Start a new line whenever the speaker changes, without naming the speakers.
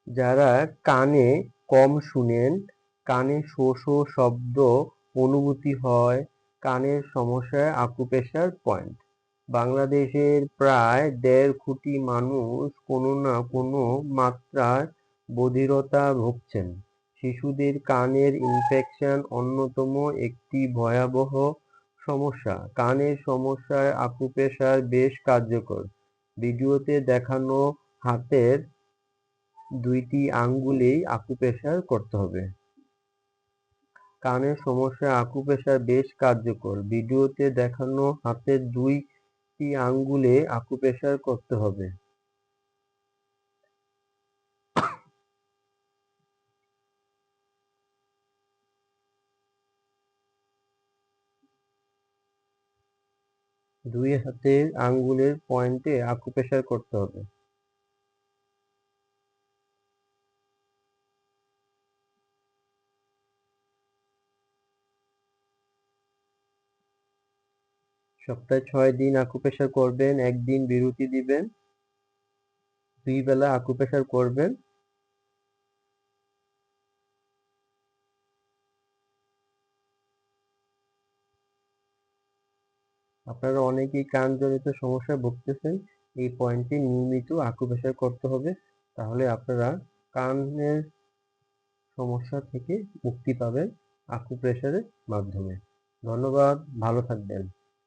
যারা কানে কম শুনেন, কানে শো শো শব্দ অনুভূতি হয়, কানের সমস্যায় আকুপ্রেশার পয়েন্ট। বাংলাদেশের প্রায় ১.৫ কোটি মানুষ কোনো না কোনো মাত্রায় বধিরতা ভুগছেন। শিশুদের কানের ইনফেকশন অন্যতম একটি ভয়াবহ সমস্যা। কানের সমস্যায় আকুপ্রেশার বেশ কার্যকর। ভিডিওতে দেখানো হাতের ২টি আঙ্গুলেই আকুপ্রেশার করতে হবে। কানের সমস্যায় আকুপ্রেশার বেশ কার্যকর। ভিডিওতে দেখানো হাতের ২টি আঙ্গুলে আকুপ্রেশার করতে হবে। দুই হাতের আঙ্গুলের পয়েন্টে আকুপ্রেশার করতে হবে। সপ্তাহে ৬ দিন আকুপ্রেশার করবেন, ১ দিন বিরতি দিবেন। ২ বেলা আকুপ্রেশার করবেন। আপনারা অনেকেই কানজনিত সমস্যায় ভুগতেছেন। এই পয়েন্টে নিয়মিত আকুপ্রেশার করতে হবে। তাহলে আপনারা কানের সমস্যা থেকে মুক্তি পাবেন আকুপ্রেশারের মাধ্যমে। ধন্যবাদ, ভালো থাকবেন।